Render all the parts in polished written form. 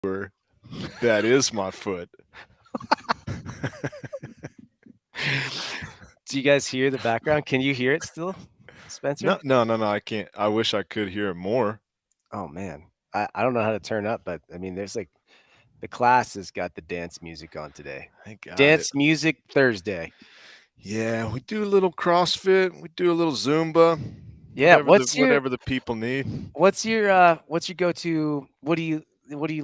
Where that is my foot. Do you guys hear the background? Can you hear it still, No, Spencer? no, no, no. I can't. I wish I could hear it more. Oh man, I don't know how to turn up, but I mean, there's like the class has got the dance music on today. I got it. Dance music Thursday. Yeah, we do a little CrossFit. We do a little Zumba. Yeah, Whatever the people need. what's your go-to? What do you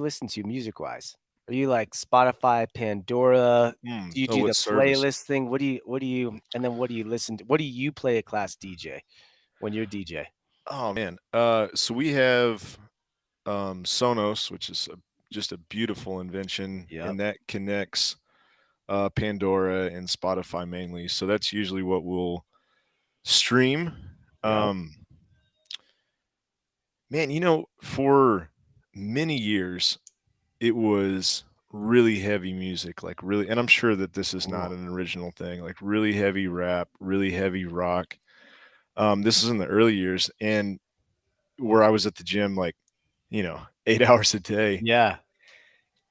listen to music wise? Are you like Spotify, Pandora? Do you Oh, do what the service? playlist thing? What do you and then what do you listen to? What do you play at class DJ when you're DJ? Oh man. So we have Sonos, which is just a beautiful invention, Yep. and that connects Pandora and Spotify mainly. So that's usually what we'll stream. Yep. Um, Man, for many years, it was really heavy music, like really, and I'm sure that this is Ooh. not an original thing, like really heavy rap, really heavy rock. This is in the early years, and where I was at the gym, like, 8 hours a day, Yeah.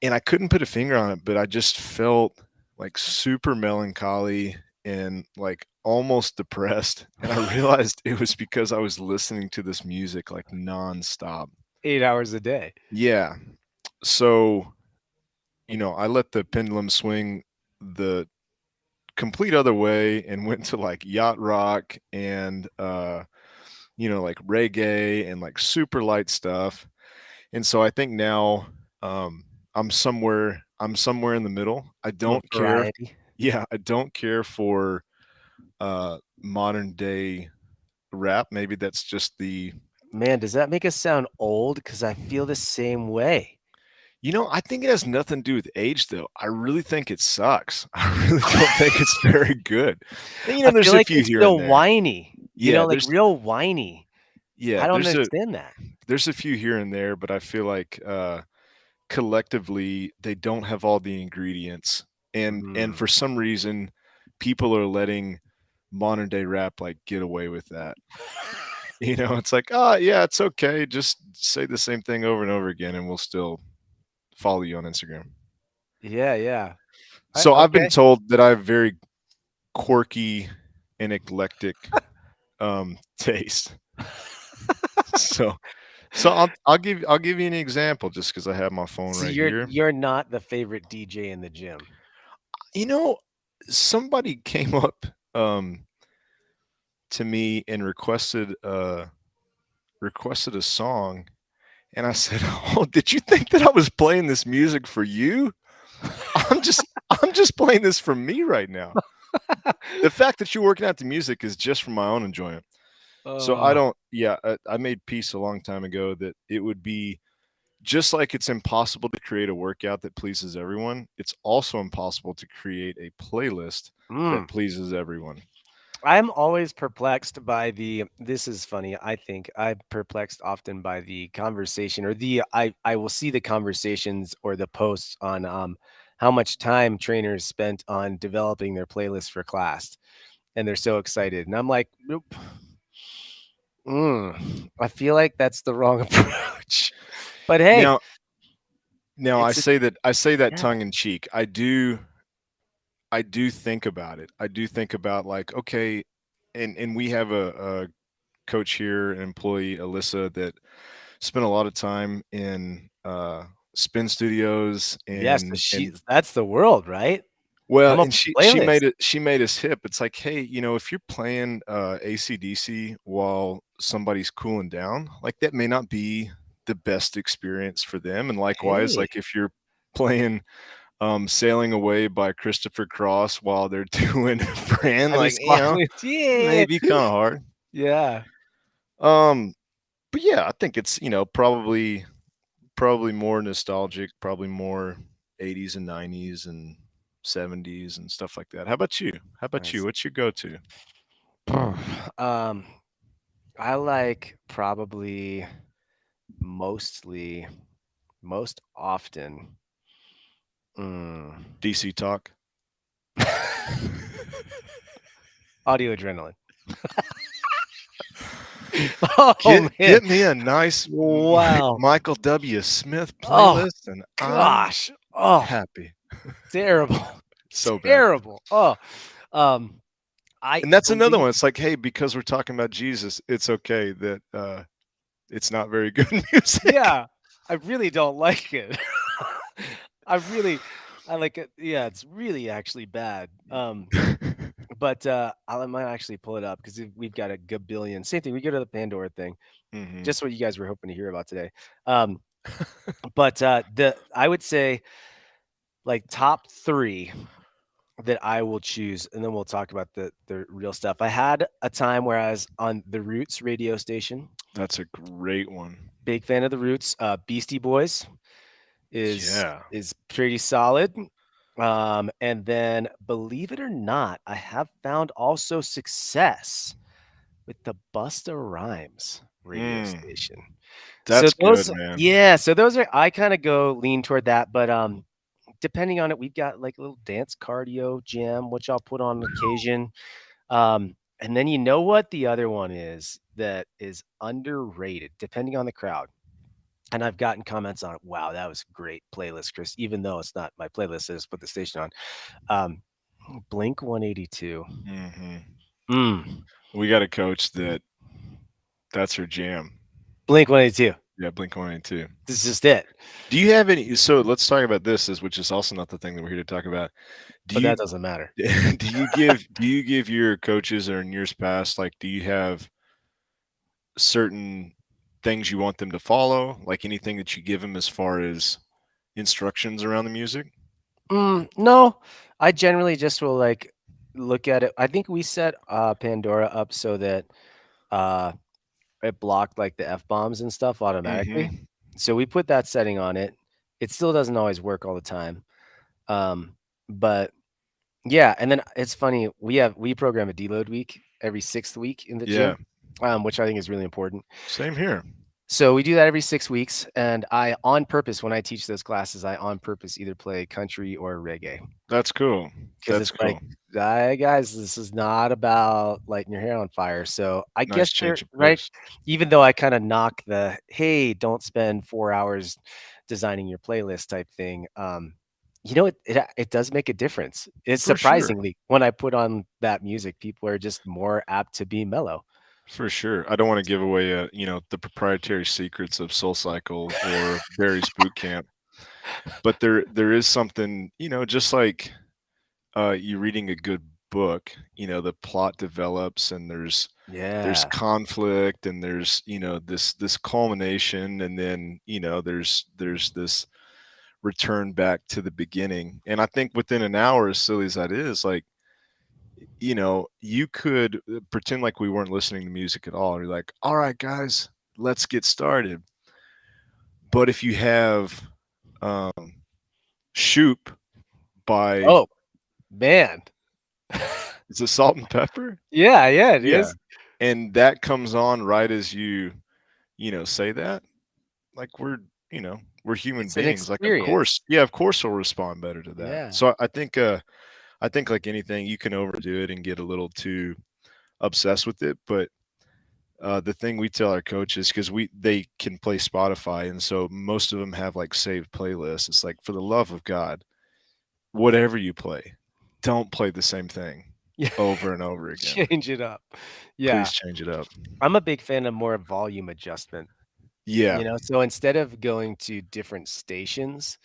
and I couldn't put a finger on it, but I just felt like super melancholy and like almost depressed. And I realized it was because I was listening to this music like nonstop. 8 hours a day. Yeah. So, I let the pendulum swing the complete other way and went to like yacht rock and like reggae and like super light stuff. And so I think now I'm somewhere in the middle. I A little don't care. variety. Yeah, I don't care for modern day rap. Maybe that's just the Man, does that make us sound old? Because I feel the same way. I think it has nothing to do with age, though. I really think it sucks. I really don't think it's very good. And, I feel there's a like few it's here so and there. whiny, Yeah, like real whiny. I don't there's understand that. a few here and there, but I feel like collectively they don't have all the ingredients, and Mm. for some reason, people are letting modern day rap like get away with that. It's like, oh yeah, it's okay. Just say the same thing over and over again, and we'll still follow you on Instagram. Yeah, yeah. So I've been Okay. told that I have very quirky and eclectic taste. So I'll give you an example just because I have my phone So right you're here. you're not the favorite DJ in the gym. You know, somebody came up to me and requested a song, and I said, "Oh, did you think that I was playing this music for you? I'm just I'm just playing this for me right now. The fact that you're working out the music is just for my own enjoyment." So I Oh, don't. Yeah, I made peace a long time ago that it would be just like it's impossible to create a workout that pleases everyone. It's also impossible to create a playlist that mm. pleases everyone. I'm always perplexed by this is funny, I think. I'm perplexed often by the conversation or I will see the conversations or the posts on how much time trainers spent on developing their playlist for class and they're so excited. And I'm like, nope. I feel like that's the wrong approach. But hey, Now, now I it's a say that yeah. tongue in cheek. I do think about it. I do think about like, okay, and we have a coach here, an employee, Alyssa, that spent a lot of time in spin studios Yes, and that's the world, right? well, Come up and with she playlists. made us hip. It's like, hey, if you're playing AC/DC while somebody's cooling down, like that may not be the best experience for them. And likewise, Hey, like if you're playing Sailing Away by Christopher Cross while they're doing Fran, I like, just smiling. Yeah. maybe kind of hard. Yeah. Um, but yeah, I think it's, probably more nostalgic, probably more 80s and 90s and 70s and stuff like that. How about you? How about you? Nice. What's your go-to? Um, I like probably mostly most often, mm, DC Talk? audio adrenaline. Oh, man. Get me a nice Wow. Michael W. Smith Oh, playlist, and I'm gosh. Oh, happy. terrible. So bad. Terrible. Oh, um, I And that's another believe one. It's like, hey, because we're talking about Jesus, it's okay that it's not very good music. yeah, I really don't like it. I really I like it yeah, it's really actually bad. But, I might actually pull it up because we've got a gabillion same thing, we go to the Pandora thing, Mhm. just what you guys were hoping to hear about today. Um, but, the I would say, like, top 3 that I will choose, and then we'll talk about the real stuff. I had a time where I was on the Roots radio station, That's a great one. big fan of the Roots, Beastie Boys is Yeah. is pretty solid. And then believe it or not, I have found also success with the Busta Rhymes radio Mm, station. So that's good, those man. yeah, so those are I kinda go lean toward that, but, depending on it, we've got, like, a little dance cardio jam, which I'll put on occasion. And then you know what the other one is that is underrated, depending on the crowd, and I've gotten comments on it, "Wow, that was a great playlist, Chris," even though it's not my playlist, I just put the station on. Um, Blink 182. Mhm. Mm, We got a coach that's her jam. Blink 182. Yeah, Blink-182. This is just it. Do you have any so let's talk about this which is also not the thing that we're here to talk about. Do But you that doesn't matter. do you give your coaches or in years past, like, do you have certain things you want them to follow? Like, anything that you give them as far as instructions around the music? No, I generally just will, like, look at it I think we set, Pandora up so that, uh, it blocked, like, the F-bombs and stuff automatically. Mhm. So we put that setting on it. It still doesn't always work all the time. Um, but yeah, and then it's funny, we program a deload week every 6th week in the Yeah. gym, which I think is really important. Same here. So we do that every 6 weeks, and I on purpose, when I teach those classes, I on purpose either play country or reggae. That's cool. 'Cause That's it's like, cool. Guys, this is not about lighting your hair on fire." So, I Nice guess they're change of right? pace. Even though I kinda knock the, "Hey, don't spend 4 hours designing your playlist," type thing, it does make a difference. It's For sure. surprisingly, when I put on that music, people are just more apt to be mellow. For sure. I don't wanna give away, the proprietary secrets of Soul Cycle or Barry's Boot Camp, but there is something, just like, you reading a good book, the plot develops and there's Yeah. conflict and there's, this culmination and then, there's this return back to the beginning. And I think within an hour, as silly as that is, like, you could pretend like we weren't listening to music at all. You're like, all right, guys, let's get started. But if you have Shoop by, Oh, man. is it Salt and Pepper? Yeah, yeah, it Yeah. is. And that comes on right as say that, like, we're human It's an beings. Like, of experience. course, yeah, of course we'll respond better to that. Yeah. So I think like anything, you can overdo it and get a little too obsessed with it. But the thing we tell our coaches, because they can play Spotify, and so most of them have like saved playlists. It's like, for the love of God, whatever you play, don't play the same thing Yeah. over and over again. Change it up. Yeah. Please change it up. I'm a big fan of more volume adjustment, Yeah, so instead of going to different stations,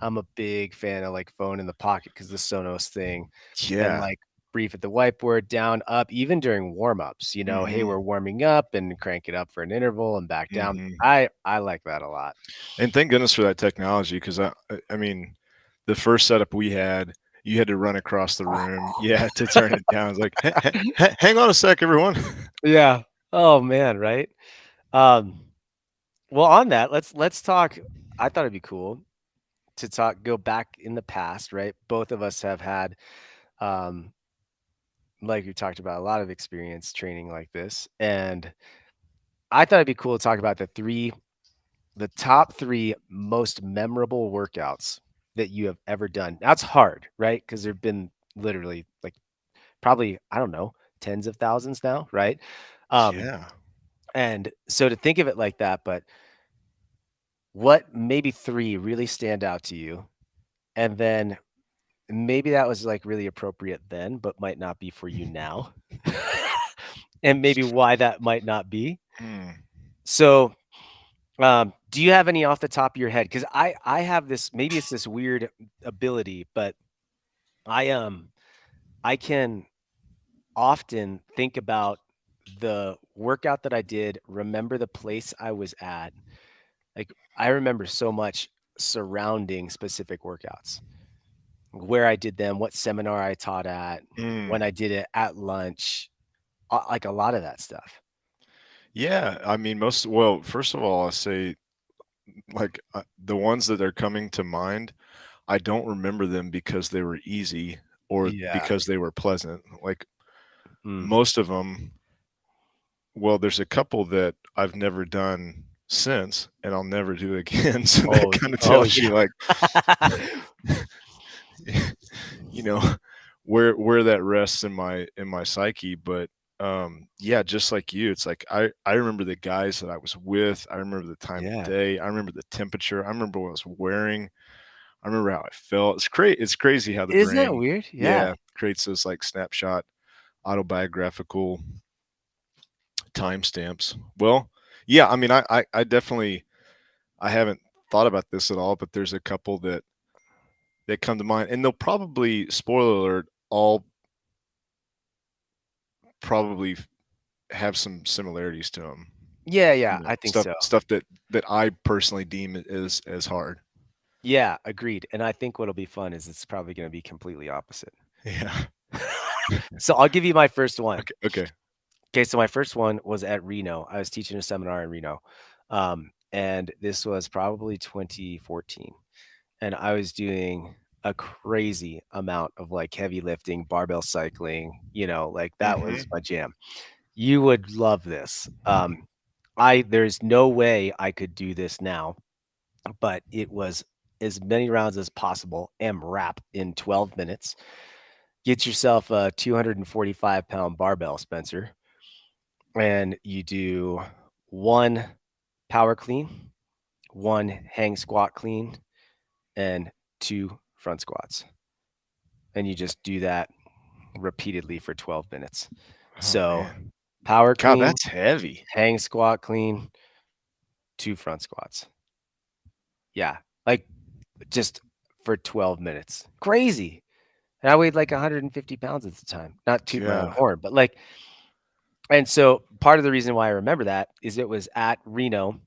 I'm a big fan of, like, phone in the pocket because the Sonos thing and, yeah. like, brief at the whiteboard, down, up, even during warm-ups, "Hey, Hmm. we're warming up," and crank it up for an interval and back down. Hmm. I like that a lot. And thank goodness for that technology, because I mean, the first setup we had, you had to run across the room. Yeah, to turn it down. It's like, hang on a sec, everyone. Yeah. Oh, man, right? Um, well, on that, let's talk I thought it'd be cool to go back in the past, right? Both of us have had, um, like we talked about, a lot of experience training like this, and I thought it'd be cool to talk about the top 3 most memorable workouts that you have ever done. That's hard, right? Because 'Cause there've been literally, like, probably, I don't know, tens of thousands now, right? Um, Yeah. And so to think of it like that, but what maybe 3 really stand out to you? And then maybe that was, like, really appropriate then, but might not be for you now. And maybe why that might not be. Mm, So, do you have any off the top of your head? Because I have this, maybe it's this weird ability, but I, I can often think about the workout that I did, remember the place I was at. Like, I remember so much surrounding specific workouts, where I did them, what seminar I taught at, when mm. I did it at lunch, like a lot of that stuff. Yeah, I mean, well, first of all, I say, like, the ones that are coming to mind, I don't remember them because they were easy or Yeah. because they were pleasant. Like, Mm. most of them, well, there's a couple that I've never done since, and I'll never do again, so that kinda Oh, tells you, yeah. like, you know, where that rests in my psyche, but, yeah, just like you, it's like I remember the guys that I was with, I remember the time of Yeah. day, I remember the temperature, I remember what I was wearing, I remember how I felt. It's crazy how the Isn't that brain, weird? Yeah. yeah, creates those, like, snapshot autobiographical timestamps. Well, yeah, I mean, I definitely I haven't thought about this at all, but there's a couple that come to mind, and they'll probably, spoiler alert, all probably have some similarities to them. Yeah, You yeah, know, I think stuff so. stuff that I personally deem as hard. Yeah, agreed, and I think what'll be fun is it's probably gonna be completely opposite. Yeah. So, I'll give you my first one. Okay, okay. Okay, so my first one was at Reno. I was teaching a seminar in Reno, and this was probably 2014, and I was doing a crazy amount of, like, heavy lifting, barbell cycling, like, that was Mhm. my jam. You would love this. There's no way I could do this now, but it was as many rounds as possible, wrap in 12 minutes. Get yourself a 245-pound barbell, Spencer, and you do 1 power clean, 1 hang squat clean, and 2 front squats, and you just do that repeatedly for 12 minutes. Oh, So, man. power God, clean, that's heavy. hang squat clean, 2 front squats. Yeah, like, just for 12 minutes. Crazy. And I weighed like 150 pounds at the time. Not toot my own Yeah. horn, but like, and so part of the reason why I remember that is it was at Reno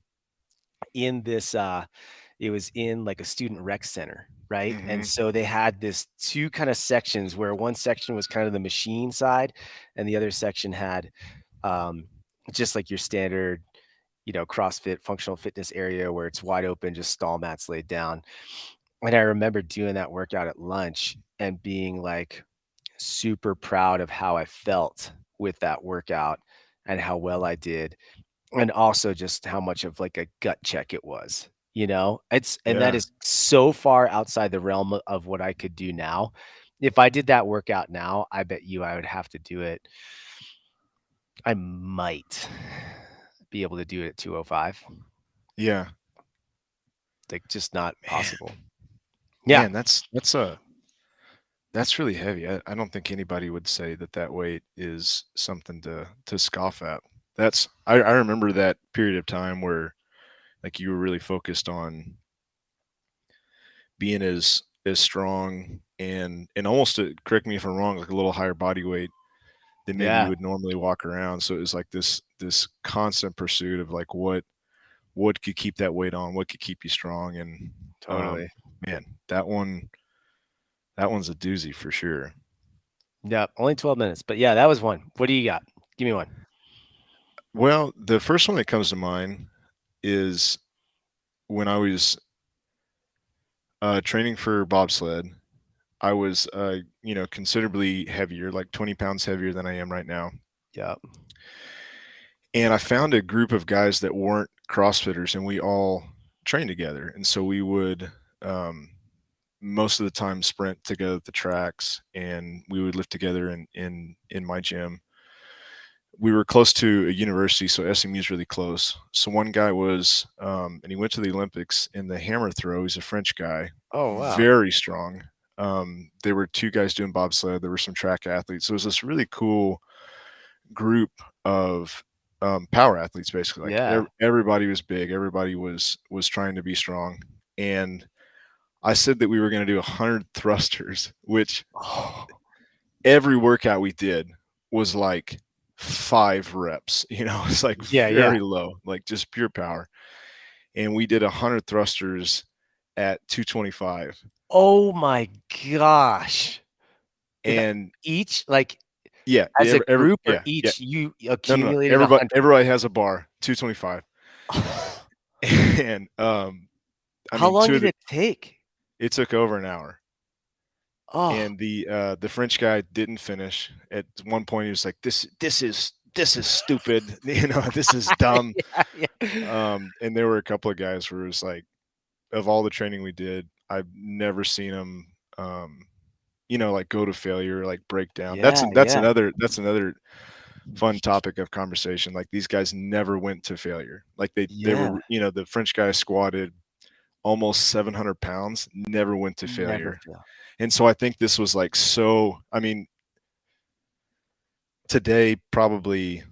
in this it was in like a student rec center, right? And Mhm. so they had this two kind of sections where one section was kind of the machine side and the other section had um just like your standard, CrossFit functional fitness area where it's wide open, just stall mats laid down. And I remember doing that workout at lunch and being like super proud of how I felt with that workout and how well I did, and also just how much of like a gut check it was, you know? And that Yeah. is so far outside the realm of what I could do now. If I did that workout now, I bet you I would have to do it. I might be able to do it at 205. Yeah. Like just not Man. possible. Yeah. Man, that's really heavy. I don't think anybody would say that that weight is something to scoff at. I remember that period of time where, like, you were really focused on being as strong and almost, correct me if I'm wrong, like a little higher body weight than maybe you Yeah, would normally walk around. So it was like this constant pursuit of, like, what could keep that weight on, what could keep you strong, and, totally. man, that one's a doozy for sure. Yeah, only 12 minutes, but yeah, that was one. What do you got? Give me one. Well, the first one that comes to mind is when I was, training for bobsled. I was, considerably heavier, like 20 pounds heavier than I am right now, Yeah. and I found a group of guys that weren't CrossFitters, and we all trained together, and so we would, um, most of the time sprint together at the tracks, and we would lift together in my gym. we were close to a university, so SMU is really close. So one guy was, and he went to the Olympics in the hammer throw. He's a French guy, Oh, wow. very strong. There were two guys doing bobsled. There were some track athletes. So it was this really cool group of power athletes, basically. Like Yeah. everybody was big. Everybody was trying to be strong. And I said that we were going to do 100 thrusters, which Oh, every workout we did was like 5 reps. It's like yeah, yeah. very low, like just pure power. And we did 100 thrusters at 225. Oh my gosh. Is that And each, like, yeah, as a group or yeah, yeah. each you No, no, no. accumulated Everybody, 100? everybody has a bar, 225. And I How mean, long did it take? it took over an hour. Oh, And the French guy didn't finish. At one point, he was like, "This is stupid. This is dumb." yeah, yeah. And there were a couple of guys where it was like, of all the training we did, I've never seen them, like go to failure, like break down. That's Yeah, that's yeah, another fun topic of conversation. Like these guys never went to failure. Like they yeah. were, the French guy squatted almost 700 pounds, never went to Never failure. fail. And so I think this was like so. I mean, today probably.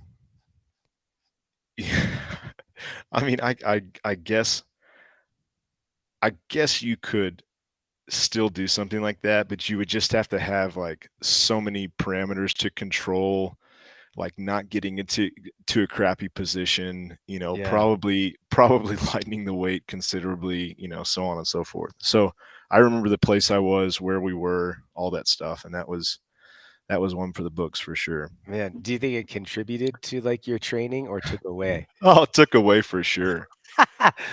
I mean, I guess you could still do something like that, but you would just have to have like so many parameters to control, like not getting into to a crappy position, Yeah. probably lightening the weight considerably, so on and so forth. So I remember the place I was, where we were, all that stuff, and that was one for the books for sure. Man, do you think it contributed to, like, your training or took away? Oh, it took away for sure.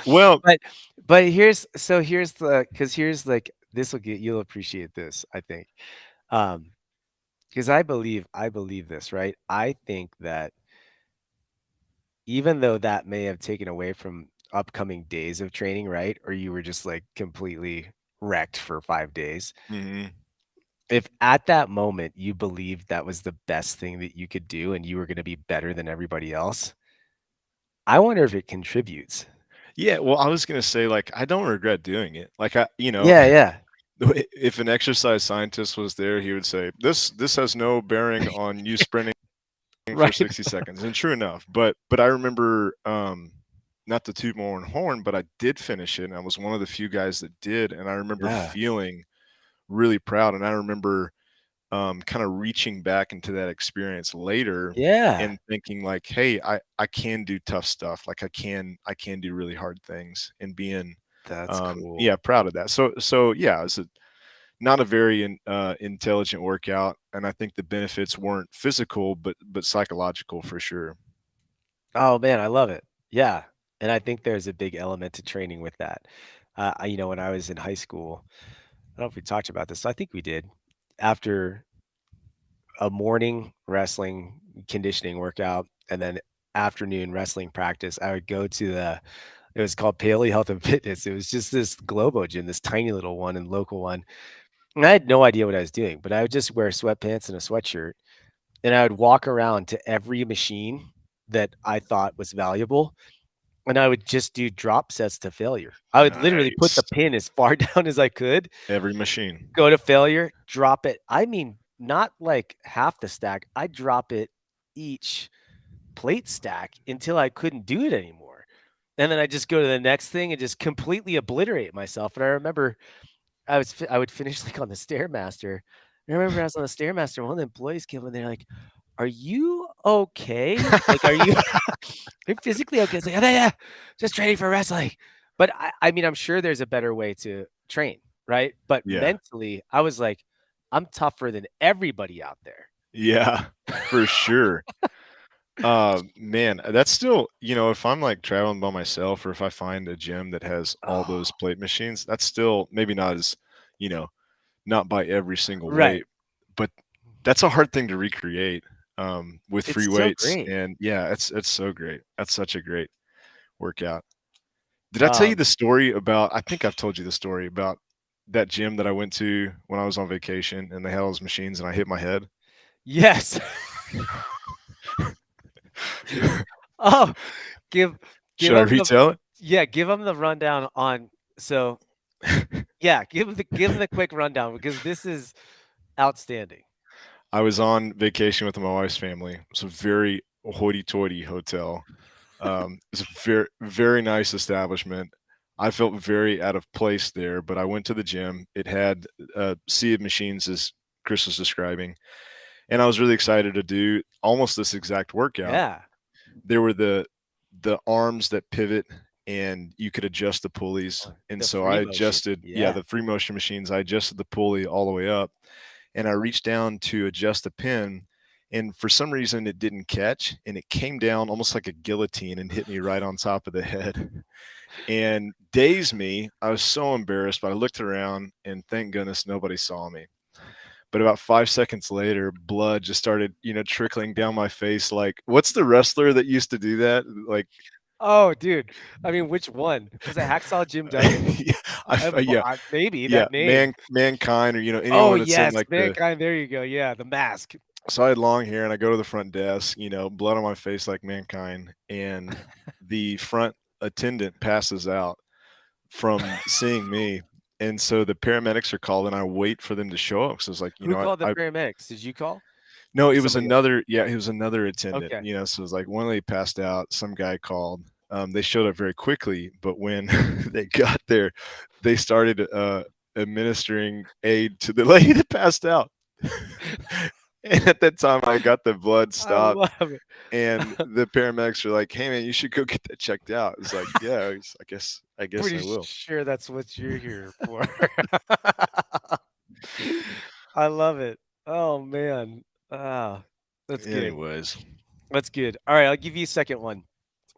Well, But but here's the, because here's, like, this will get, you'll appreciate this, I think. Um, because I believe this, right? I think that even though that may have taken away from upcoming days of training, right? Or you were just, like, completely wrecked for 5 days. mhm. If at that moment you believed that was the best thing that you could do and you were gonna be better than everybody else, I wonder if it contributes. Yeah, well, I was gonna say, like, I don't regret doing it. Like, Yeah, yeah. if an exercise scientist was there, he would say, "This has no bearing on you sprinting for Right. 60 seconds." And true enough, but I remember, not to toot my own horn, but I did finish it, and I was one of the few guys that did, and I remember Yeah. feeling really proud, and I remember, kinda reaching back into that experience later Yeah. and thinking like, "Hey, I can do tough stuff. Like, I can do really hard things," and being, That's yeah, cool. proud of that. So yeah, it's not a very intelligent workout, and I think the benefits weren't physical, but psychological for sure. Oh, man, I love it. Yeah, and I think there's a big element to training with that. When I was in high school, I don't know if we talked about this, I think we did. After a morning wrestling conditioning workout and then afternoon wrestling practice, I would go to it was called Paley Health and Fitness. It was just this Globo gym, this tiny little one and local one. And I had no idea what I was doing, but I would just wear sweatpants and a sweatshirt, and I would walk around to every machine that I thought was valuable, and I would just do drop sets to failure. I would literally put Nice. the pin as far down as I could, Every machine. go to failure, drop it. I mean, not like half the stack. I drop it each plate stack until I couldn't do it anymore. And then I just go to the next thing and just completely obliterate myself. And I remember I would finish like on the Stairmaster. I remember I was on the Stairmaster, one of the employees came in, they're like, "Are you okay? Like, are you you're physically okay?" It's like, "Yeah, yeah, just training for wrestling." But I mean, I'm sure there's a better way to train, right? But Yeah. mentally, I was like, "I'm tougher than everybody out there." Yeah, for sure. Man, that's still, if I'm like traveling by myself or if I find a gym that has all Oh, those plate machines, that's still maybe not as, you know, not by every single right. weight, but that's a hard thing to recreate, with free It's so weights. great. And yeah, it's so great. That's such a great workout. Did I tell you Um, the story about, I think I've told you the story about that gym that I went to when I was on vacation and they had all those machines and I hit my head? yes. Oh, give give Should I them the retell yeah, give them the rundown on so it? yeah, give 'em the quick rundown because this is outstanding. I was on vacation with my wife's family. It's a very hoity-toity hotel. It's a very nice establishment. I felt very out of place there, but I went to the gym. It had a sea of machines, as Chris was describing, and I was really excited to do almost this exact workout. Yeah. There were the arms that pivot, and you could adjust the pulleys, Oh, and the so free I motion. adjusted, yeah, Yeah. the free motion machines. I adjusted the pulley all the way up, and I reached down to adjust the pin, and for some reason it didn't catch, and it came down almost like a guillotine and hit me right on top of the head and dazed me. I was so embarrassed, but I looked around and thank goodness nobody saw me. But about 5 seconds later, blood just started, trickling down my face. Like, what's the wrestler that used to do that? Like, Oh, dude. I mean, which one? Was it Hacksaw Jim Duggan? yeah, yeah, Maybe yeah, that name. mankind, or Oh, anyone that's in yes, like the. Mankind, there you go, yeah, the mask. So I had long hair, and I go to the front desk, blood on my face like mankind, and the front attendant passes out from seeing me, and so the paramedics are called, and I wait for them to show up. So it's like, Who called the I paramedics? Did you call? no, it was Somebody else. another, yeah, it was another attendant, Okay. so it was like one lady passed out, some guy called. They showed up very quickly, but when they got there, they started administering aid to the lady that passed out. And at that time, I got the blood I stopped, love it. and the paramedics were like, "Hey, man, you should go get that checked out." It's like, "Yeah, I guess Pretty I will." sure that's what you're here for. I love it. Oh, man. Ah, that's good. Anyways, That's good. Alright, I'll give you a second one.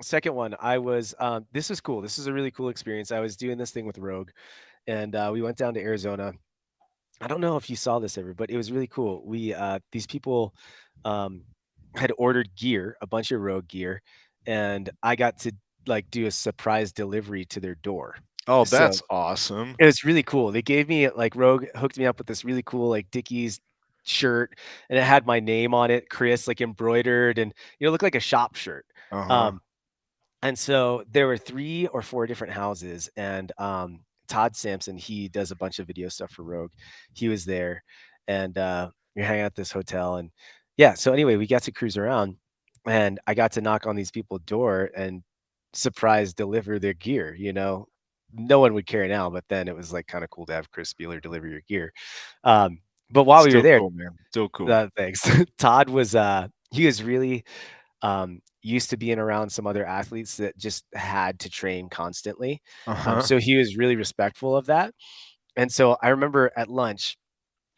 Second one, I was, this was cool. This is a really cool experience. I was doing this thing with Rogue, and, we went down to Arizona. I don't know if you saw this ever, but it was really cool. These people, um, had ordered gear, a bunch of Rogue gear, and I got to, like, do a surprise delivery to their door. oh, So, that's awesome. it was really cool. They gave me like, Rogue hooked me up with this really cool, like, Dickies shirt, and it had my name on it, Chris, like, embroidered, and, it looked like a shop shirt. Uh huh. Um, and so there were 3 or 4 different houses, and, Todd Sampson, he does a bunch of video stuff for Rogue. He was there, and, we hang out at this hotel, and yeah, so anyway, we got to cruise around, and I got to knock on these people's door and surprise deliver their gear, you know? No one would care now, but then it was, like, kinda cool to have Chris Spieler deliver your gear. But while we were Still there, cool, man. Still cool. thanks. Todd was, he was really used to being around some other athletes that just had to train constantly. Uh huh. So he was really respectful of that. And so I remember at lunch,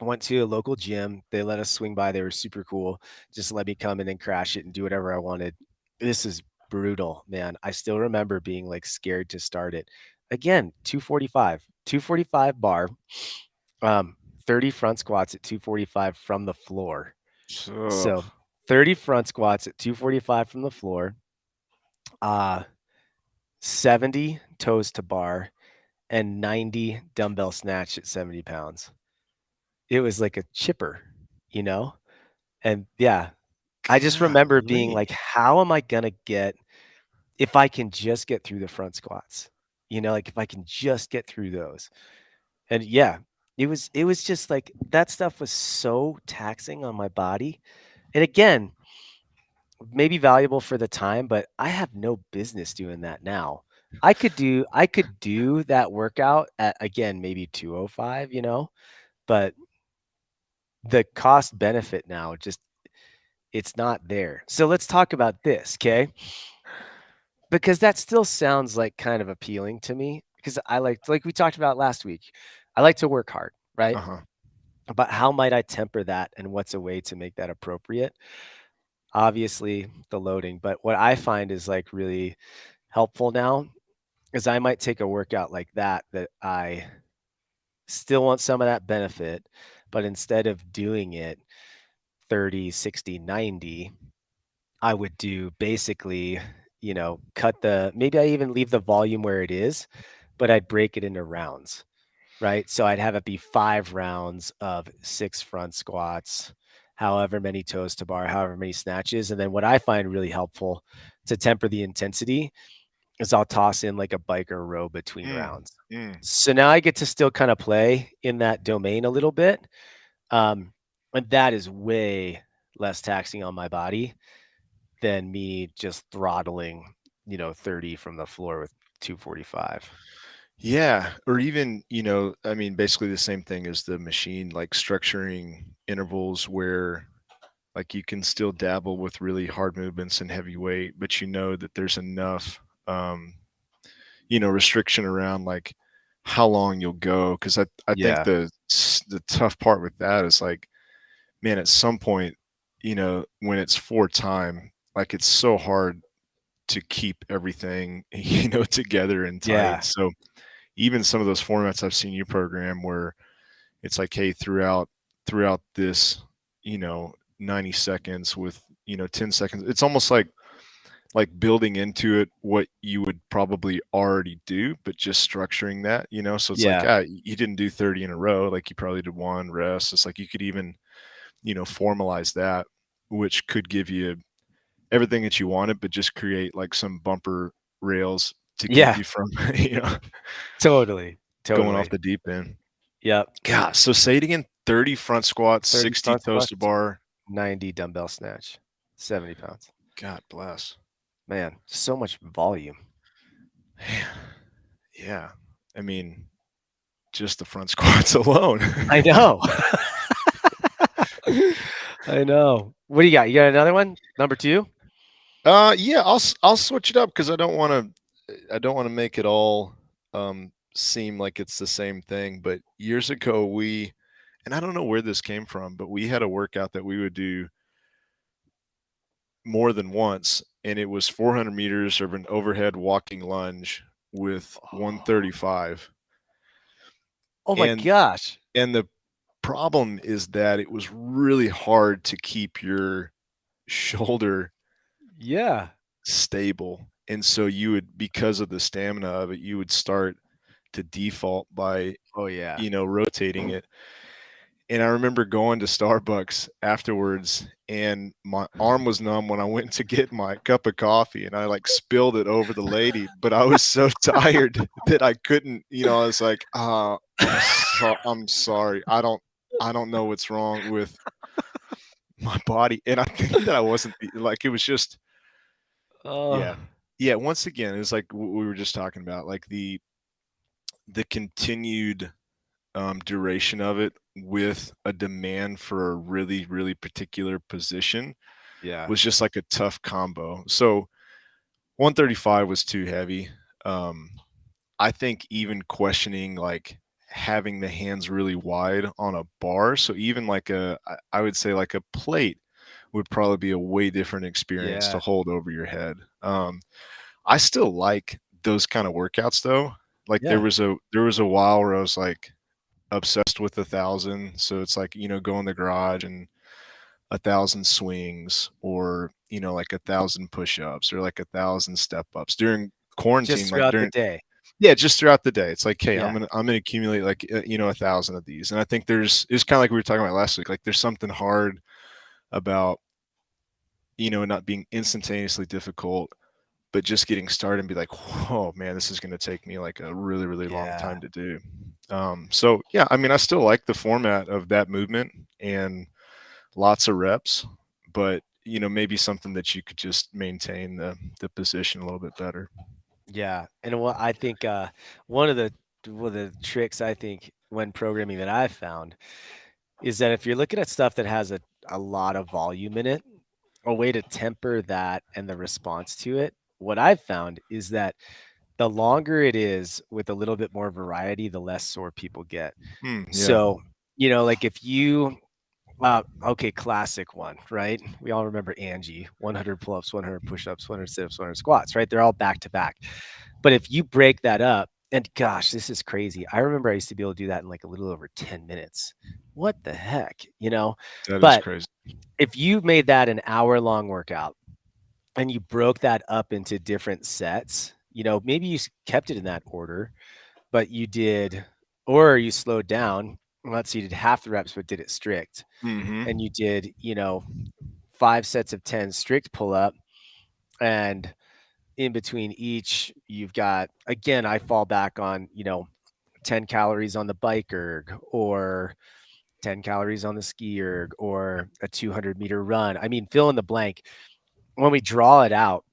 I went to a local gym. They let us swing by. They were super cool. Just let me come in and crash it and do whatever I wanted. This is brutal, man. I still remember being like scared to start it. Again, 245 bar, 30 front squats at 245 from the floor. So, So 30 front squats at 245 from the floor, uh, 70 toes to bar, and 90 dumbbell snatch at 70 pounds. It was like a chipper, you know? And yeah, I just remember being golly. like, how am I gonna get if I can just get through the front squats, like if I can just get through those. And yeah, it was just like that stuff was so taxing on my body. And again, maybe valuable for the time, but I have no business doing that now. I could do that workout at, again, maybe 205, but the cost benefit now just it's not there. So let's talk about this, okay? Because that still sounds like kind of appealing to me because I like we talked about last week. I like to work hard, right? Uh huh. But how might I temper that and what's a way to make that appropriate? Obviously, the loading, but what I find is like really helpful now is I might take a workout like that I still want some of that benefit, but instead of doing it 30, 60, 90, I would do basically, cut the maybe I even leave the volume where it is, but I'd break it into rounds, right? So I'd have it be 5 rounds of 6 front squats however many toes to bar, however many snatches. And then what I find really helpful to temper the intensity is I'll toss in like a biker row between Mm, rounds. mm. So now I get to still kind of play in that domain a little bit. Um, and that is way less taxing on my body than me just throttling, 30 from the floor with 245. Yeah, or even, I mean, basically the same thing as the machine, like structuring intervals where like you can still dabble with really hard movements and heavy weight, but you know that there's enough restriction around like how long you'll go. Because I think Yeah. the tough part with that is like, man, at some point, when it's for time, like it's so hard to keep everything, together and tight. Yeah. So even some of those formats I've seen you program where it's like, hey, throughout this, 90 seconds with, 10 seconds, it's almost like building into it what you would probably already do, but just structuring that, so it's like, Yeah. you didn't do 30 in a row, like you probably did one rest. It's like you could even, formalize that, which could give you everything that you wanted, but just create like some bumper rails to keep Yeah. you from, Totally. going off Totally. the deep end. Yep. God, so say it again: 30 front squats, 30 60 front toes to squats, bar. 90 dumbbell snatch, 70 pounds. God bless. Man, so much volume. Man, yeah. I mean, just the front squats alone. I know. I know. What do you got? You got another one? Number two? Yeah, I'll switch it up because I don't want to make it all seem like it's the same thing. But years ago, and I don't know where this came from, but we had a workout that we would do more than once, and it was 400 meters of an overhead walking lunge with Oh, 135. oh my And gosh. and the problem is that it was really hard to keep your shoulder Yeah. stable. And so you would, because of the stamina of it, you would start to default by, Oh yeah. rotating it. And I remember going to Starbucks afterwards and my arm was numb when I went to get my cup of coffee and I like spilled it over the lady, but I was so tired that I couldn't, I was like, I'm sorry. I don't know what's wrong with my body. And I think that I wasn't like, it was just, Oh, yeah. Yeah, once again, it's like what we were just talking about, like the continued duration of it with a demand for a really, really particular position yeah. was just like a tough combo. So 135 was too heavy. Um, I think even questioning like having the hands really wide on a bar. So even like I would say like a plate would probably be a way different experience to Yeah. hold over your head. I still like those kind of workouts though. Like there Yeah. was a there was a while where I was like obsessed with 1,000. So it's like, go in the garage and 1,000 swings or, like 1,000 push-ups or like 1,000 step ups during Just quarantine, like throughout the during, day. yeah, just throughout the day. It's like, hey, I'm Yeah. gonna I'm gonna accumulate like 1,000 of these. And I think it's kind of like we were talking about last week. Like there's something hard about, not being instantaneously difficult, but just getting started and be like, whoa, man, this is going to take me like a really, really long Yeah. time to do. So yeah, I mean, I still like the format of that movement and lots of reps, but maybe something that you could just maintain the position a little bit better. Yeah. And what I think one of the tricks I think when programming that I've found is that if you're looking at stuff that has a lot of volume in it, a way to temper that and the response to it, what I've found is that the longer it is with a little bit more variety, the less sore people get. Yeah, So, like if you okay, classic one, right? We all remember Angie, 100 pull-ups, 100 push-ups, 100 sit-ups, 100 squats, right? They're all back to back. But if you break that up, and gosh, this is crazy. I remember I used to be able to do that in like a little over 10 minutes. What the heck, that is But crazy. if you made that an hour-long workout and you broke that up into different sets, maybe you kept it in that order, but you did, or you slowed down. let's see, you did half the reps, but did it strict. And Mhm. you did, 5 sets of 10 strict pull up. And in between each, you've got, again, I fall back on, 10 calories on the bike erg or 10 calories on the ski erg or a 200-meter run. I mean, fill in the blank. When we draw it out,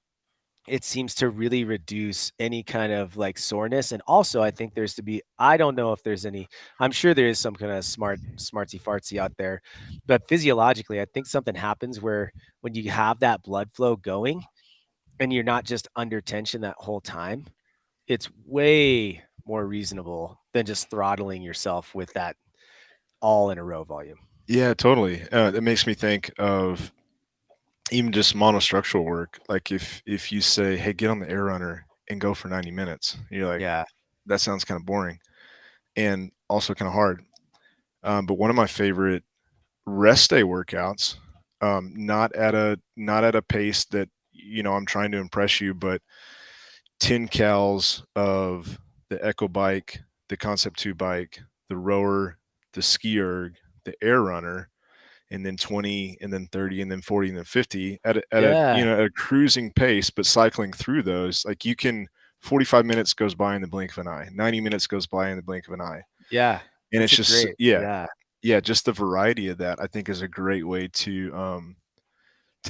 it seems to really reduce any kind of like soreness. And also, I think there's to be, I don't know if there's any, I'm sure there is some kind of smartsy fartsy out there, but physiologically, I think something happens where when you have that blood flow going and you're not just under tension that whole time, it's way more reasonable than just throttling yourself with that all in a row volume. Yeah, totally. It makes me think of even just monostructural work. Like if you say, "Hey, get on the air runner and go for 90 minutes," you're like, Yeah. that sounds kind of boring and also kind of hard. But one of my favorite rest day workouts, not at a pace that I'm trying to impress you, but 10 cals of the Echo bike, the Concept 2 bike, the rower, the ski erg, the air runner, and then 20 and then 30 and then 40 and then 50 at a Yeah. at a cruising pace, but cycling through those, like, you can 45 minutes goes by in the blink of an eye, 90 minutes goes by in the blink of an eye. Yeah. And That's it's a just great. yeah, Yeah. yeah, just the variety of that I think is a great way to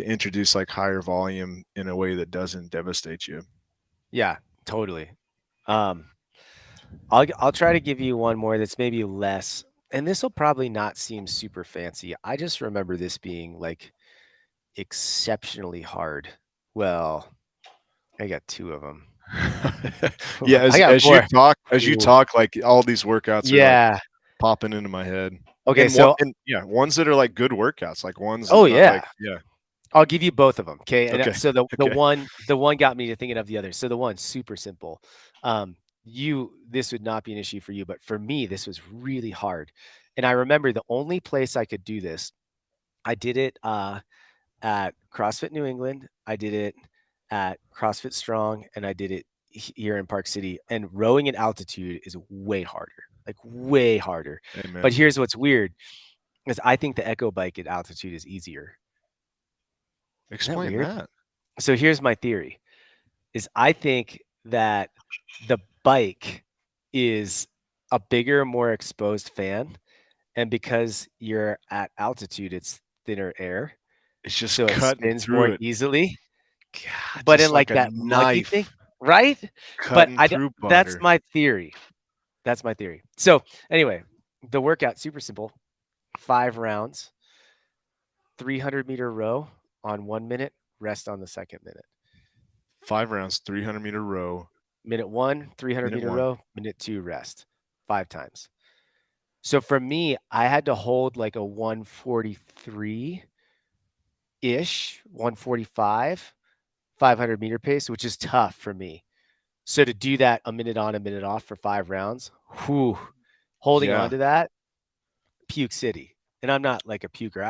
introduce like higher volume in a way that doesn't devastate you. Yeah. Totally. Um, I'll try to give you one more that's maybe less, and this will probably not seem super fancy. I just remember this being like exceptionally hard. Well, I got two of them. Yeah, I as got as you more. talk as you Ooh. talk, like, all these workouts are, like, Yeah. popping into my head. Okay. So, Yeah, ones that are, like, good workouts, like, ones oh that not like yeah, yeah. I'll give you both of them. Okay. And Okay, so the okay. one the one got me to thinking of the other. So the one super simple. This would not be an issue for you, but for me, this was really hard. And I remember the only place I could do this, I did it at CrossFit New England. I did it at CrossFit Strong, and I did it here in Park City. And rowing at altitude is way harder, like way harder. But Amen. here's what's weird is I think the Echo bike at altitude is easier. Isn't that Explain weird? that. So here's my theory is I think that the bike is a bigger, more exposed fan. And because you're at altitude, it's thinner air. It's just So it cutting spins more through it. easily. God, But just in like like a that muggy thing, knife right? But cutting I don't, through that's butter. my theory. That's my theory. So anyway, the workout super simple. 5 rounds, 300-meter row on 1 minute, rest on the second minute. 5 rounds, 300-meter row, Minute one, 300 minute meter 1. row. Minute two, rest. 5 times. So for me, I had to hold like a 143 ish, 145, 500-meter pace, which is tough for me. So to do that a minute on, a minute off for 5 rounds, whew, holding on Yeah. to that, puke city. And I'm not like a puker.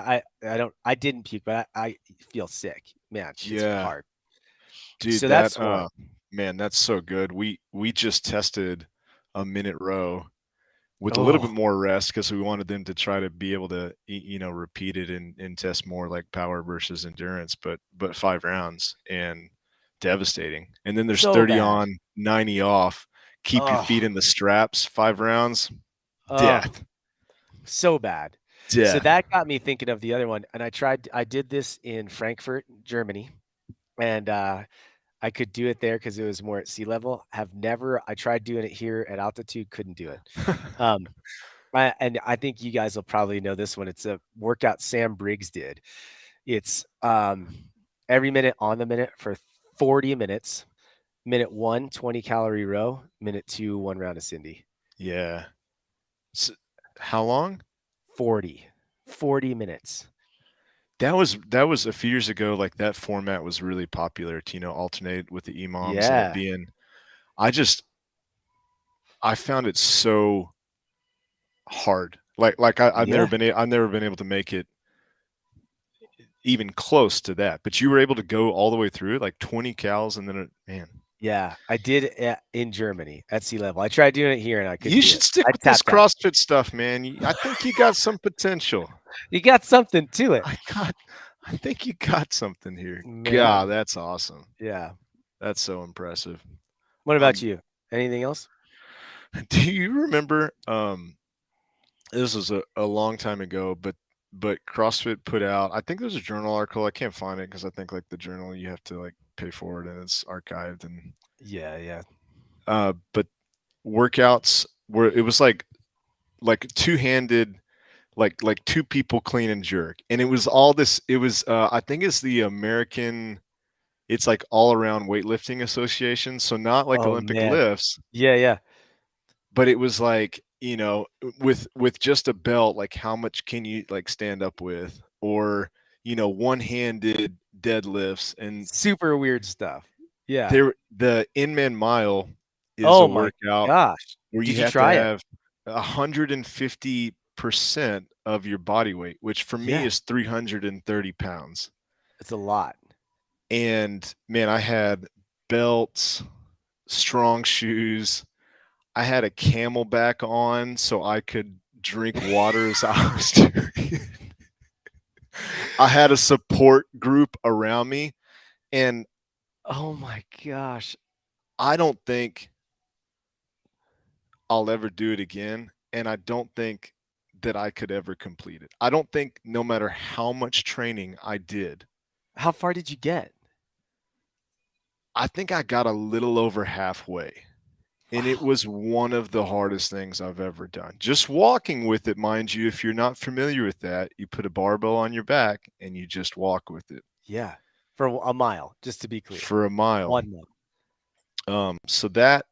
I didn't puke, but I feel sick. Man, shit's Yeah. hard. Dude, So that, that's one. man, that's so good. We just tested a minute row with a little bit Oh, more rest because we wanted them to try to be able to repeat it and test more like power versus endurance, but 5 rounds and devastating. And then there's so 30 bad. on, 90 off, keep your feet Oh, in the straps, 5 rounds, oh, death, so bad. So death. that got me thinking of the other one. And I did this in Frankfurt, Germany. And I could do it there because it was more at sea level. I tried doing it here at altitude, couldn't do it. Um, and I think you guys will probably know this one. It's a workout Sam Briggs did. It's every minute on the minute for 40 minutes. Minute one, 20-calorie row. Minute two, 1 round of Cindy. Yeah. S How long? 40. 40 minutes. That was a few years ago, like, that format was really popular to, alternate with the imams and it Yeah. being I just I found it so hard. Like Yeah. I've never been able to make it even close to that, but you were able to go all the way through it, like 20 cals and then man. Yeah, I did in Germany at sea level. I tried doing it here and I couldn't You do should it. stick I with this tapped out. CrossFit stuff, man. I think you got some potential. You got something to it, I got I think you got something here. God, man. that's awesome. Yeah. That's so impressive. What about Um, you? Anything else? do you remember this was a long time ago, but CrossFit put out, I think there's a journal article. I can't find it because I think like the journal you have to like pay for it and it's archived and Yeah, yeah. but workouts where it was like two-handed, like two people clean and jerk, and it was all this. It was I think it's the American. It's like all around weightlifting association, so not like Oh Olympic man. lifts, Yeah, yeah. but it was like, with just a belt, like how much can you like stand up with, or one-handed deadlifts. And Super weird stuff. Yeah. the Inman mile is a Oh my workout gosh. where you Did you have to try it? have 150% of your body weight, which for me Yeah. is 330 pounds. It's a lot. And man, I had belts, strong shoes. I had a camelback on so I could drink water as I was doing it. I had a support group around me, and Oh my gosh. I don't think I'll ever do it again. And I don't think that I could ever complete it. I don't think, no matter how much training I did, How far did you get? I think I got a little over halfway. And it Oh, was one of the hardest things I've ever done. Just walking with it, mind you, if you're not familiar with that, you put a barbell on your back and you just walk with it yeah. For a mile, just to be clear. for a mile. 1 mile. So that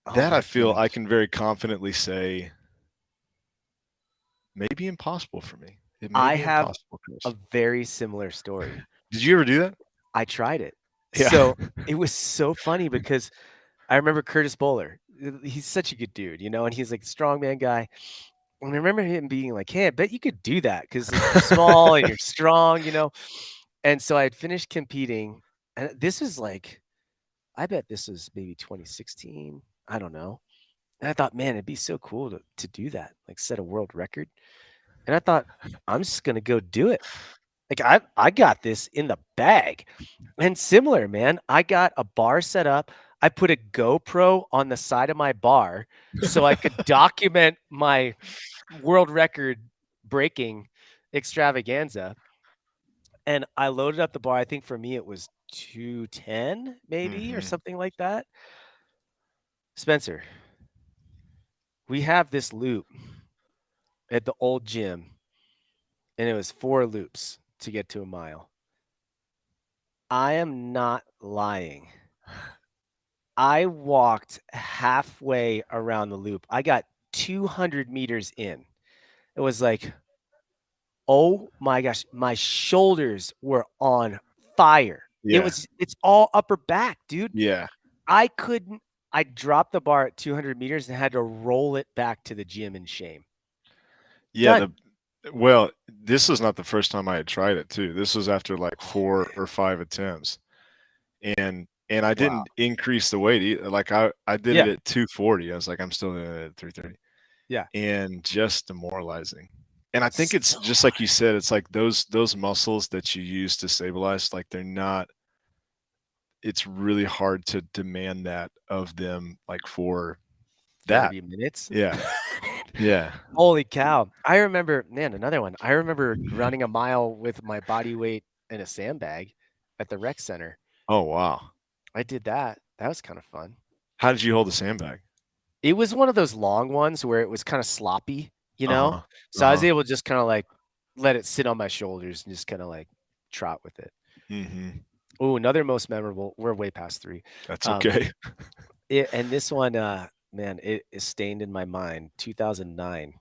Oh I my feel I gosh. can very confidently say may be impossible for me. It may I be have impossible, a Chris. very similar story. Did you ever do that? I tried it. Yeah. So, it was so funny because I remember Curtis Bowler. He's such a good dude, and he's like a strongman guy. And I remember him being like, "Hey, I bet you could do that because like you're small and you're strong." And so I had finished competing, and this is like, I bet this was maybe 2016. I don't know. And I thought, man, it'd be so cool to do that, like set a world record. And I thought, I'm just gonna go do it. Like I got this in the bag. And similar, man, I got a bar set up. I put a GoPro on the side of my bar so I could document my world record breaking extravaganza. And I loaded up the bar. I think for me it was 210 maybe or Hmm. something like that. Spencer, we have this loop at the old gym, and it was 4 loops to get to a mile. I am not lying. I walked halfway around the loop. I got 200 meters in. It was like, oh my gosh, my shoulders were on fire. Yeah. It's all upper back, dude. Yeah. I couldn't I dropped the bar at 200 meters and had to roll it back to the gym in shame. Yeah. Done. Well, this was not the first time I had tried it too. This was after like Oh, 4 or 5 attempts. And I wow. didn't increase the weight either. Like I did it Yeah, at 240. I was like, I'm still doing it at 330. yeah. And just demoralizing. And I think it's So just like you said, it's like those muscles that you use to stabilize, like they're not, it's really hard to demand that of them, like for that. 30 minutes. Yeah. Yeah. Holy cow. I remember, man, another one. I remember running a mile with my body weight in a sandbag at the rec center. Oh wow. I did that. That was kind of fun. How did you hold the sandbag? It was one of those long ones where it was kind of sloppy, you know? Uh-huh. So I was Uh-huh. able to just kind of like let it sit on my shoulders and just kind of like trot with it. Mhm. Oh, another most memorable. We're way past 3. That's Um, okay. and this one, man, it is stained in my mind. 2009,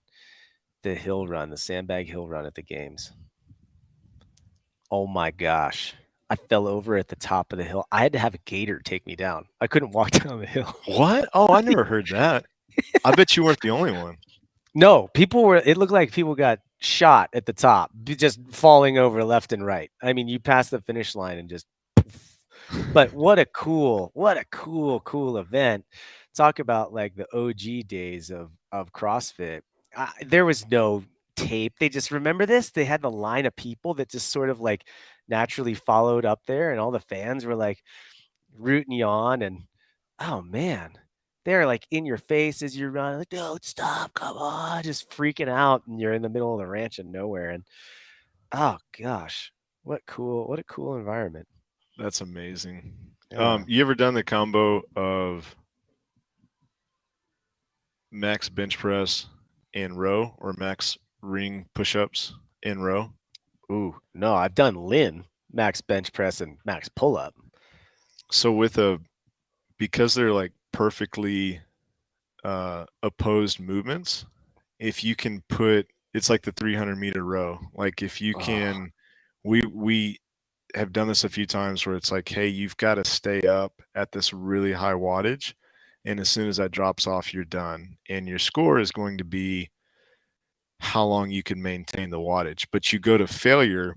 the hill run, the sandbag hill run at the games. Oh my gosh. I fell over at the top of the hill. I had to have a gator take me down. I couldn't walk down the hill. What? Oh, I never heard that. I bet you weren't the only one. No, people were it looked like people got shot at the top, just falling over left and right. I mean, you pass the finish line and just poof. But what a cool event. Talk about like the OG days of CrossFit. There was no tape. They just remember this. They had the line of people that just sort of like naturally followed up there, and all the fans were like rooting you on. And oh man, they're like in your face as you're running, like, don't stop, come on, just freaking out, and you're in the middle of the ranch and nowhere. And oh gosh, what a cool environment. That's amazing. Yeah. You ever done the combo of max bench press and row, or max ring push-ups and row? Ooh, no, I've done Lynn, max bench press and max pull up. So with a because they're like perfectly opposed movements, if you can put it's like the 300-meter row. Like if you Oh, can, we have done this a few times where it's like, hey, you've got to stay up at this really high wattage, and as soon as that drops off, you're done, and your score is going to be how long you can maintain the wattage. But you go to failure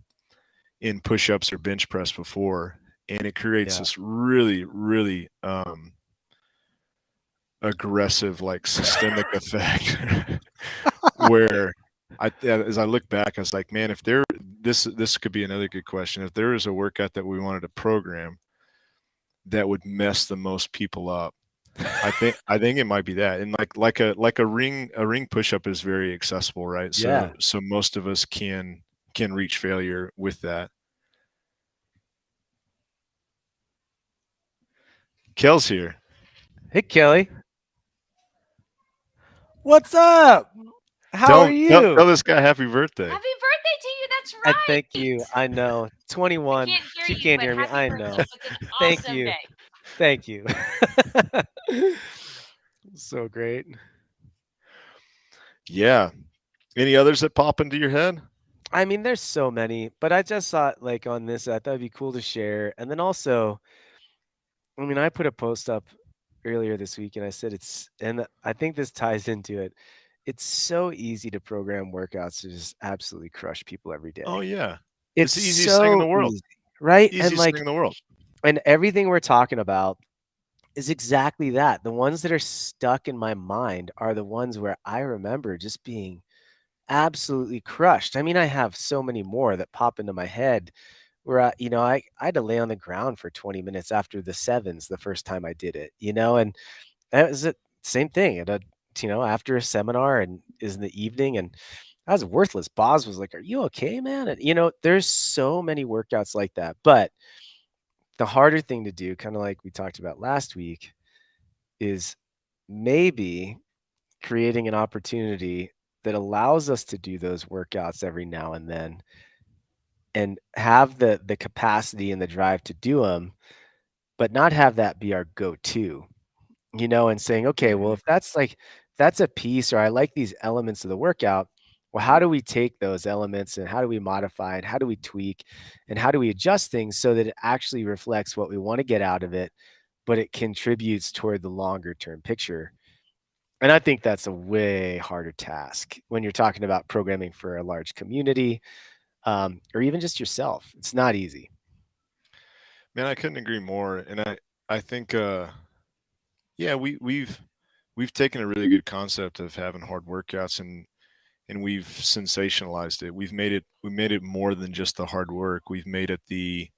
in push-ups or bench press before, and it creates yeah. this really, really aggressive, like systemic effect where as I look back, I was like, man, if there, this could be another good question. If there was a workout that we wanted to program that would mess the most people up, I think it might be that. And like a ring push up is very accessible, right? So Yeah. so most of us can reach failure with that. Kel's here. Hey, Kelly. What's up? How are Tell you? this guy happy birthday. Happy birthday to you. That's I thank right. you. I know. I 21. can't hear She you, can't but hear me. happy I birthday. know. So it's an Thank awesome you. day. Thank you. So great. Yeah. Any others that pop into your head? I mean, there's so many, but I just thought like on this, I thought it'd be cool to share. And then also, I mean, I put a post up earlier this week and I said and I think this ties into it. It's so easy to program workouts to just absolutely crush people every Oh day. yeah. It's It's the easiest thing in so the world. easy, right? And Easiest thing like, in the world. and everything we're talking about is exactly that. The ones that are stuck in my mind are the ones where I remember just being absolutely crushed. I mean, I have so many more that pop into my head where I had to lay on the ground for 20 minutes after the sevens the first time I did it, and that was the same thing at after a seminar and is in the evening and I was worthless. Boz was like, "Are you okay, man?" And there's so many workouts like that. But the harder thing to do, kind of like we talked about last week, is maybe creating an opportunity that allows us to do those workouts every now and then and have the capacity and the drive to do them, but not have that be our go-to, and saying, okay, well, Mhm. if that's like, that's a piece, or I like these elements of the workout, well, how do we take those elements and how do we modify it? How do we tweak and how do we adjust things so that it actually reflects what we want to get out of it, but it contributes toward the longer term picture? And I think that's a way harder task when you're talking about programming for a large community, or even just yourself. It's not easy. Man, I couldn't agree more. And I think yeah, we've taken a really good concept of having hard workouts, and we've sensationalized it. We made it more than just the hard work. We've made it the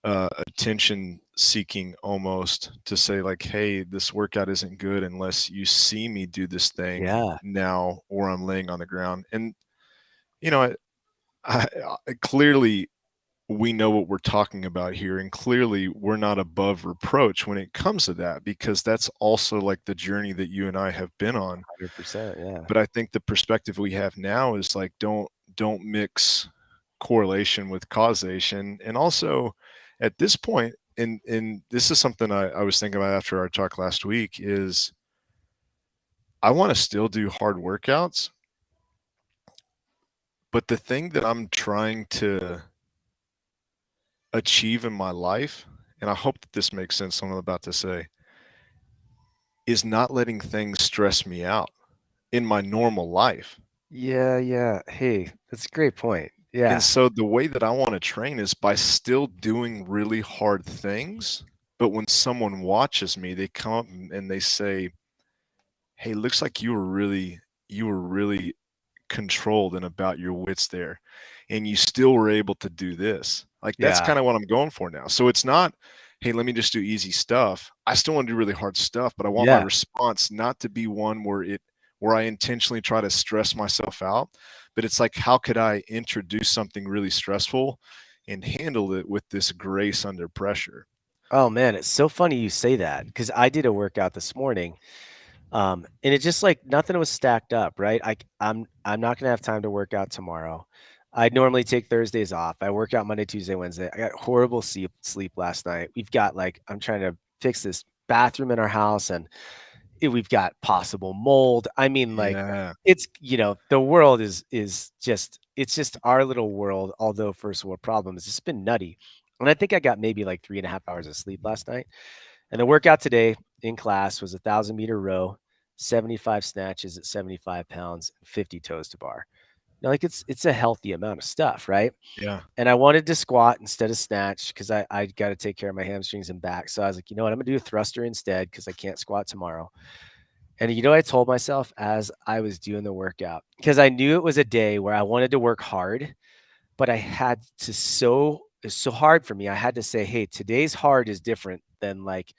attention seeking, almost, to say like, hey, this workout isn't good unless you see me do this thing Yeah. now, or I'm laying on the ground. And you know, clearly we know what we're talking about here, and clearly we're not above reproach when it comes to that, because that's also like the journey that you and I have been on. 100%. Yeah. But I think the perspective we have now is like, don't mix correlation with causation. And also at this point, and this is something I was thinking about after our talk last week, is I want to still do hard workouts, but the thing that I'm trying to achieve in my life, and I hope that this makes sense, what I'm about to say, is not letting things stress me out in my normal life. Yeah. Yeah. Hey, that's a great point. And Yeah. so the way that I want to train is by still doing really hard things. But when someone watches me, they come up and they say, "Hey, looks like you were really controlled and about your wits there, and you still were able to do this." Like, that's Yeah. kinda what I'm going for now. So it's not, "Hey, let me just do easy stuff." I still wanna do really hard stuff, but I want my Yeah. response not to be one where I intentionally try to stress myself out, but it's like, how could I introduce something really stressful and handle it with this grace under pressure? Oh, man, it's so funny you say that because I did a workout this morning. And it just like nothing was stacked up, right? I'm not gonna have time to work out tomorrow. I normally take Thursdays off. I work out Monday, Tuesday, Wednesday. I got horrible sleep last night. We've got like I'm trying to fix this bathroom in our house and we've got possible mold. I mean, like Yeah. it's the world is just it's just our little world, although first world problems. It's just been nutty. And I think I got maybe like 3.5 hours of sleep last night. And the workout today in class was a 1,000-meter row, 75 snatches at 75 pounds, 50 toes to bar. Now, like it's a healthy amount of stuff, right? Yeah. And I wanted to squat instead of snatch because I got to take care of my hamstrings and back. So I was like, you know what, I'm gonna do a thruster instead because I can't squat tomorrow. And I told myself as I was doing the workout because I knew it was a day where I wanted to work hard, but I had to it's so hard for me. I had to say, hey, today's hard is different than like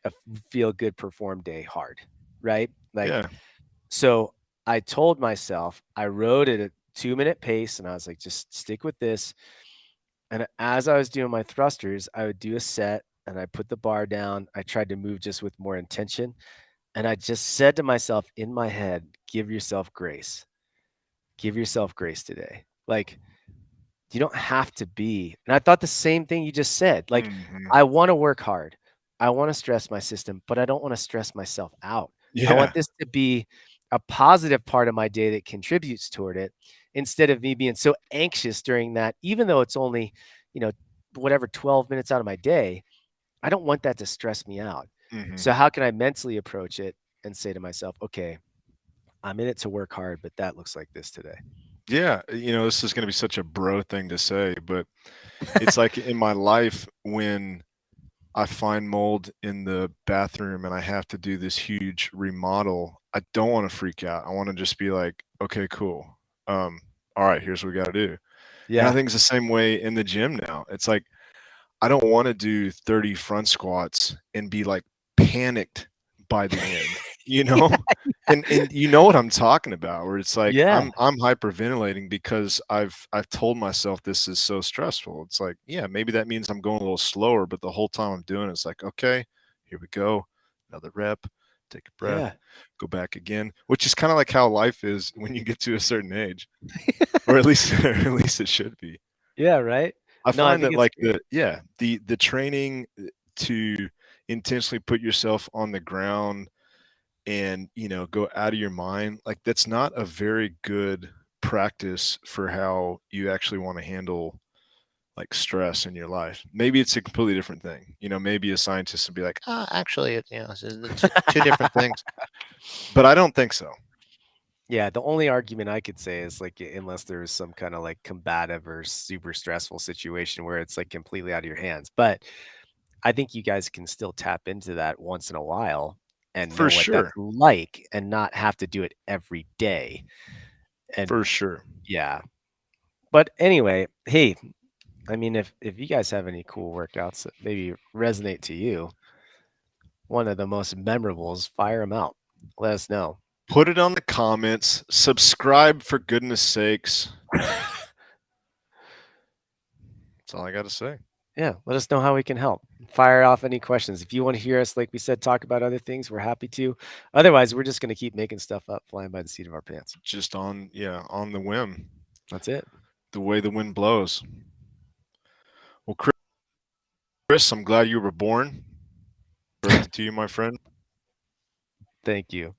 a feel good perform day hard, right? Like, Yeah. so I told myself I rode at a 2-minute pace and I was like, just stick with this. And as I was doing my thrusters, I would do a set and I put the bar down. I tried to move just with more intention. And I just said to myself in my head, give yourself grace. Give yourself grace today. Like, you don't have to be. And I thought the same thing you just said. Like, Mhm. I want to work hard. I want to stress my system, but I don't want to stress myself out. I want Yeah. this to be a positive part of my day that contributes toward it instead of me being so anxious during that, even though it's only, you know, whatever 12 minutes out of my day. I don't want that to stress me out. Mhm. So, how can I mentally approach it and say to myself, okay, I'm in it to work hard, but that looks like this today? Yeah, this is gonna be such a bro thing to say, but it's like in my life when I find mold in the bathroom and I have to do this huge remodel, I don't wanna freak out. I wanna just be like, "Okay, cool. All right, here's what we gotta do." And I Yeah. think it's the same way in the gym now. It's like I don't wanna do 30 front squats and be, like, panicked by the end, you Yeah. know? And you know what I'm talking about, where it's like Yeah. I'm hyperventilating because I've told myself this is so stressful. It's like, yeah, maybe that means I'm going a little slower, but the whole time I'm doing it, it's like, "Okay, here we go. Another rep, take a breath, Yeah. go back again," which is kinda like how life is when you get to a certain age, or at least or at least it should be. Yeah, right? I No, I find think that it's like great. the training to intentionally put yourself on the ground and, go out of your mind, like that's not a very good practice for how you actually want to handle like stress in your life. Maybe it's a completely different thing. Maybe a scientist would be like, actually, this is the two different things. But I don't think so. Yeah, the only argument I could say is, like, unless there's some kinda, like, combative or super stressful situation where it's, like, completely out of your hands, but I think you guys can still tap into that once in a while and For know what that's sure. like and not have to do it every day, and For sure. yeah. But anyway, hey, I mean, if you guys have any cool workouts that maybe resonate to you, one of the most memorables, fire them out. Let us know. Put it on the comments. Subscribe for goodness sakes. That's all I got to say. Yeah, let us know how we can help. Fire off any questions. If you want to hear us, like we said, talk about other things, we're happy to. Otherwise, we're just going to keep making stuff up, flying by the seat of our pants. Just on the whim, That's it. the way the wind blows. Well, Chris, I'm glad you were born. Birthday to you, my friend. Thank you.